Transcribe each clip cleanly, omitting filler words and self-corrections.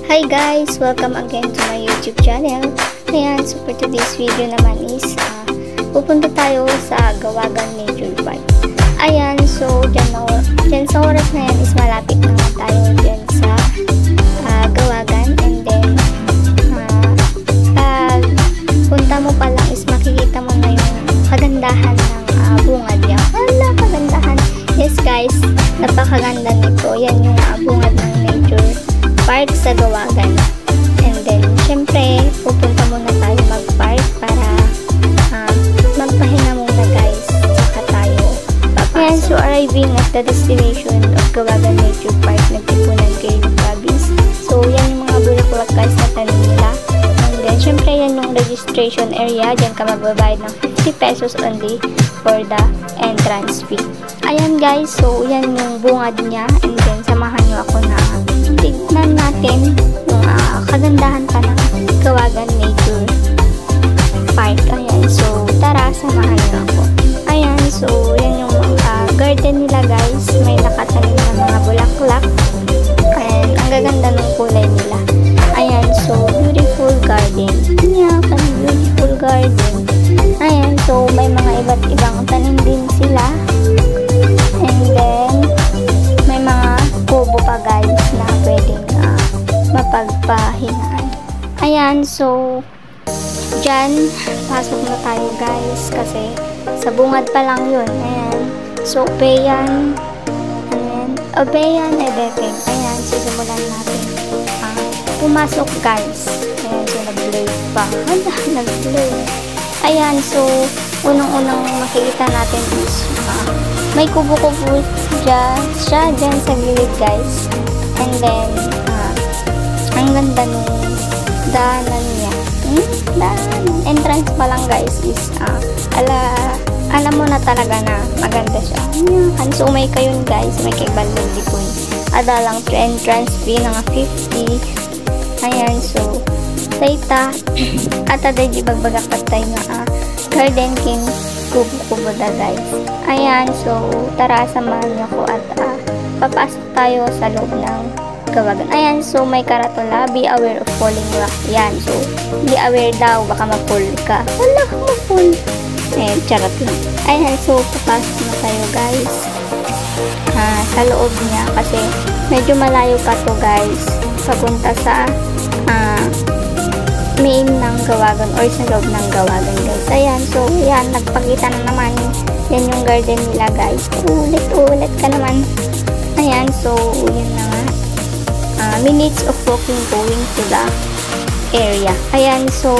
Hi guys! Welcome again to my YouTube channel. Ayan, so for today's video naman is pupunta tayo sa Gawagan Nature Park. Ayan, so dyan sa oras na yan is malapit naman tayo dyan sa Gawagan, and then pag punta mo pa lang is makikita mo na yung kagandahan ng bungad niya. Wala, kagandahan! Yes guys, napakaganda nito. Yan yung bungad ng nature park sa Gawagan. And then, syempre, pupunta muna tayo mag-park para magpahinga muna guys. Saka tayo papasok. Ayan, so arriving at the destination of Gawagan Nature Park, nagtipunan kayo ng province. So, yan yung mga bulaklak guys na tanim nila. And then, syempre, yan yung registration area. Diyan ka magbabayad ng 50 pesos only for the entrance fee. Ayan guys, so yan yung bungad niya. And then, samahan nyo ako na tignan natin yung kagandahan pa ng Gawagan Nature Park. Ayan, so tara, samahan nyo ako. Ayan, so yan yung garden nila guys. May nakatanim na mga bulaklak. Ayan, ang gaganda ng kulay nila. Ayan, so beautiful garden. Yeah, beautiful garden. Ayan, so may mga iba't ibang tanim din sila. And then, may mga kubo pa guys na pwedeng mapagpahingaan. Ayan, so dyan, pasok na tayo guys kasi sa bungad pa lang yun. Ayan, so Obeyan, Obeyan Edeteng. Ayan, so simulan natin pumasok guys. Ayan, so nag-blur pa. Hala, nag-blur. Ayan, so unang-unang makikita natin is may kubo-kubo siya dyan sa gilid guys. And then ang ganda ng daanan niya. Entrance pa lang guys is alam mo na talaga na maganda siya. So may kayon guys, may kaibalong dikoy. Ada lang to entrance fee nga 50. Ayan, so dayta at aday di bagbagakat tayo nga garden king kubo-kubo da guys. Ayan, so tara, samahan niyo ako at papasok tayo sa loob ng Gawagan. Ayan, so may karatula, be aware of falling rock. Ayan, so be aware daw, baka ma-fall ka. Wala, ma-fall. Eh, charot lang. Ayan, so papasok na tayo guys sa loob niya kasi medyo malayo pa to guys papunta sa main ng Gawagan or sa loob ng Gawagan guys. Ayan, so yan, nagpakita na naman. Yan yung garden nila guys. Ulit ka naman. Ayan, so yan na nga. Minutes of walking going to the area. Ayan, so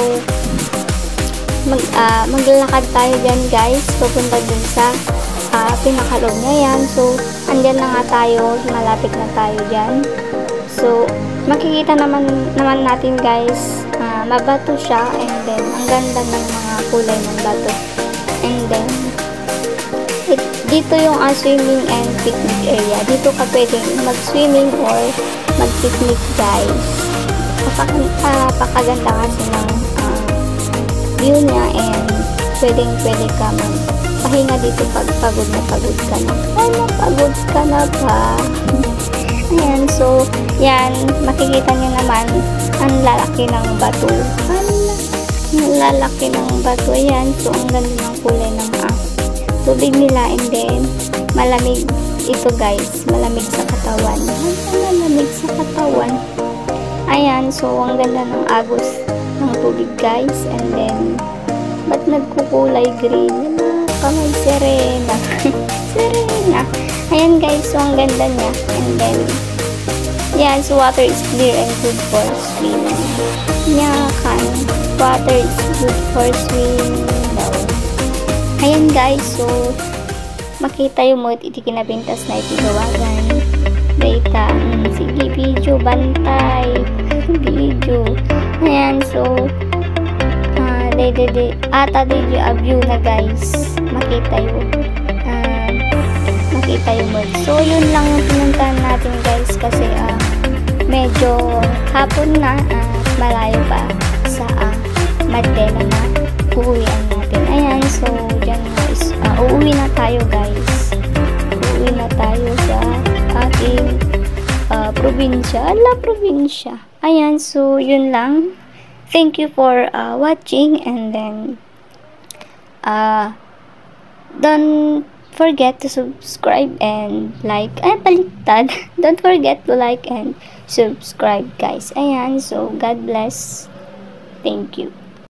maglalakad tayo dyan guys. Pupunta dun sa pinakaloob niya. Yan, so andyan na nga tayo. Malapit na tayo dyan. So makikita naman natin guys, mabato siya, and then ang ganda ng mga kulay ng bato. And then dito yung swimming and picnic area. Dito ka pwedeng mag-swimming or mag-picnic guys. Napakaganda kasi ng view niya, and pwede ka magpahinga dito pag pagod na ka na. Ay, napagod ka na ba? Ayan, so yan, makikita niyo naman ang lalaki ng bato. Ang lalaki ng bato. Ayan, so ang ganda ng kulay ng tubig nila, and then malamig ito guys, malamig sa katawan. Malamig sa katawan. Ayan, so ang ganda ng agos ng tubig guys, and then ba't nagkukulay green? Kamay serena. Serena. Ayan guys, so ang ganda niya. And then yan, so water is clear and good for swimming. Yakan, water is good for swimming daw. Ayan guys, so makita yung mo iti kinabintas na iti Gawagan. Data, sige video, bantay video. Ayan, so ata view na guys. Makita yung mo. So yun lang yung pinuntahan natin guys kasi medyo hapon na, malayo pa sa Madela na uuwian natin. Ayan, so dyan is uuwi na tayo guys. Uuwi na tayo sa ating probinsya. Probinsya. Ayan, so yun lang. Thank you for watching, and then don't forget to subscribe and like. Ay, baliktad. Don't forget to like and subscribe, guys. Ayan, so God bless. Thank you.